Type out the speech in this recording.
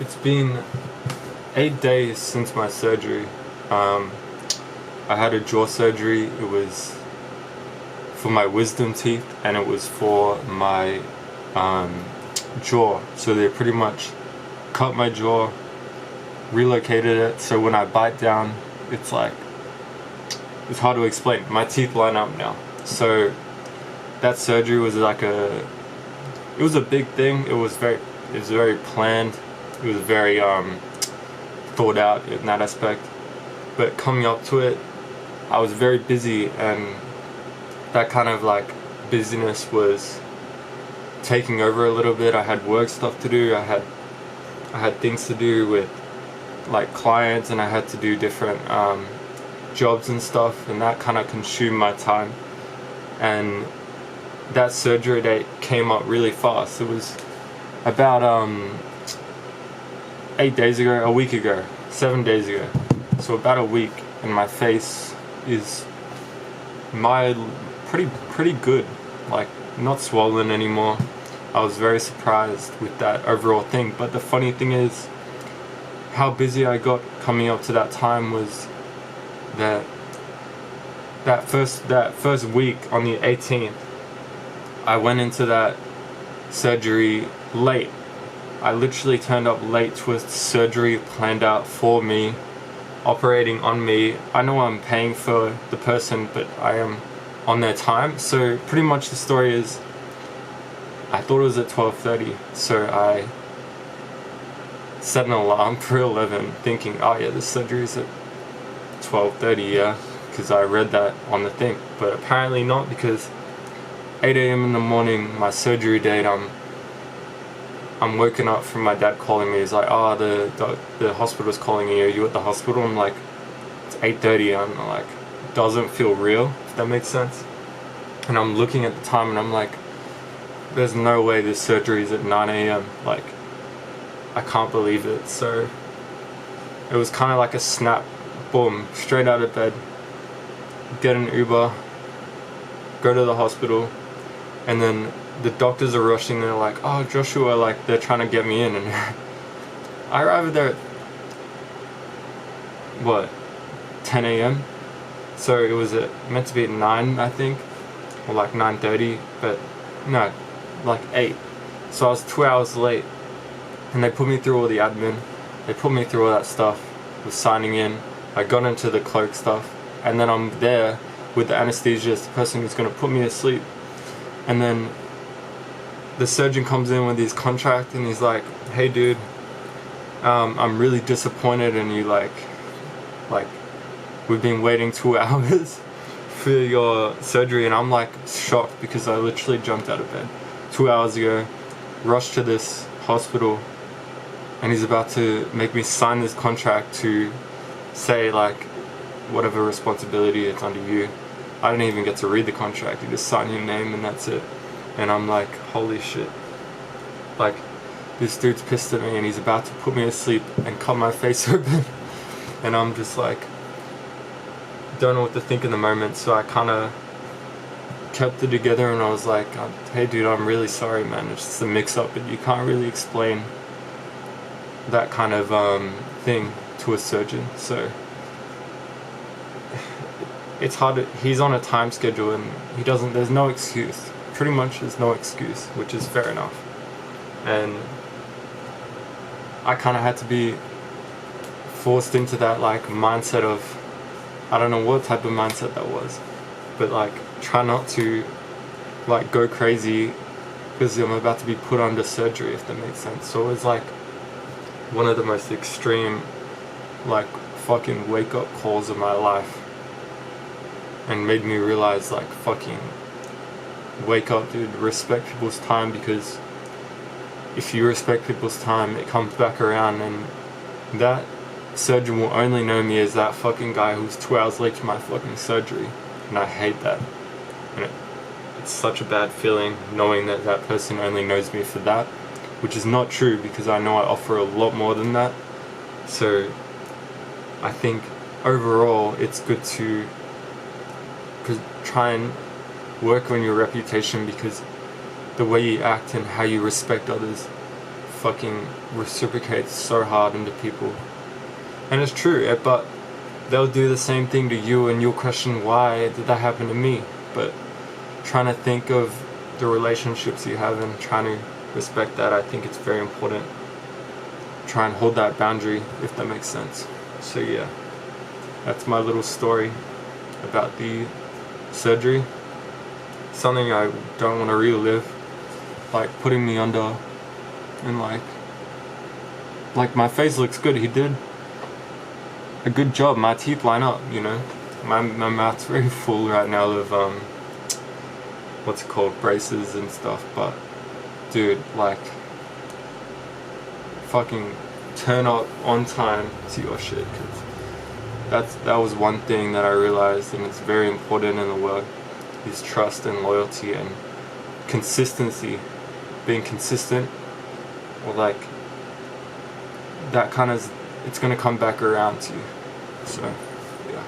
It's been 8 days since my surgery. I had a jaw surgery. It was for my wisdom teeth and it was for my jaw. So they pretty much cut my jaw, relocated it, so when I bite down, it's hard to explain. My teeth line up now. So that surgery was it was a big thing. It was very planned. It was very thought out in that aspect. But coming up to it, I was very busy, and that kind of busyness was taking over a little bit. I had work stuff to do. I had things to do with clients, and I had to do different jobs and stuff, and that kind of consumed my time. And that surgery date came up really fast. It was about 8 days ago, a week ago, 7 days ago. So about a week, and my face is pretty good, not swollen anymore. I was very surprised with that overall thing. But the funny thing is, how busy I got coming up to that time was that first week on the 18th, I went into that surgery late. I literally turned up late to a surgery planned out for me, operating on me. I know I'm paying for the person, but I am on their time. So pretty much the story is, I thought it was at 12:30, so I set an alarm for 11, thinking, oh yeah, the surgery is at 12:30, yeah, because I read that on the thing. But apparently not, because 8 a.m. in the morning, my surgery date, I'm woken up from my dad calling me. He's like, oh, the hospital's calling you. Are you at the hospital? I'm like, it's 8:30. I'm like, doesn't feel real, if that makes sense. And I'm looking at the time and I'm like, there's no way this surgery is at 9 a.m. I can't believe it. So it was kind of like a snap, boom, straight out of bed, get an Uber, go to the hospital, and then the doctors are rushing. They're like, oh, Joshua, they're trying to get me in. And I arrived there at 10 a.m. So it was meant to be at 9, I think, or 9:30, but no, 8. So I was 2 hours late, and they put me through all the admin. They put me through all that stuff, was signing in. I got into the cloak stuff, and then I'm there with the anesthesiologist, the person who's going to put me to sleep. And then the surgeon comes in with his contract, and he's like, hey dude, I'm really disappointed in you, we've been waiting 2 hours for your surgery. And I'm shocked, because I literally jumped out of bed 2 hours ago, rushed to this hospital, and he's about to make me sign this contract to say whatever responsibility it's under you. I didn't even get to read the contract. You just sign your name and that's it. And I'm like, holy shit. This dude's pissed at me, and he's about to put me to sleep and cut my face open. And I'm just don't know what to think in the moment. So I kind of kept it together, and I was like, hey dude, I'm really sorry, man. It's just a mix-up, but you can't really explain that kind of thing to a surgeon. So it's hard. He's on a time schedule, and there's no excuse. Pretty much there's no excuse, which is fair enough. And I kind of had to be forced into that mindset of, I don't know what type of mindset that was, but try not to go crazy, because I'm about to be put under surgery, if that makes sense. So it was one of the most extreme fucking wake up calls of my life, and made me realize fucking wake up, dude, respect people's time, because if you respect people's time, it comes back around. And that surgeon will only know me as that fucking guy who's 2 hours late to my fucking surgery, and I hate that. And it's such a bad feeling knowing that that person only knows me for that, which is not true, because I know I offer a lot more than that. So I think overall it's good to try and work on your reputation, because the way you act and how you respect others fucking reciprocates so hard into people. And it's true, but they'll do the same thing to you and you'll question, why did that happen to me? But trying to think of the relationships you have and trying to respect that, I think it's very important. Try and hold that boundary, if that makes sense. So yeah, that's my little story about the surgery. Something I don't want to relive, like putting me under, and like my face looks good. He did a good job. My teeth line up, you know. My mouth's very full right now of what's it called, braces and stuff. But dude, like, fucking turn up on time to your shit, because that was one thing that I realized, and it's very important in the world, is trust and loyalty and consistency. Being consistent, or like that kind of, it's gonna come back around to you. So yeah.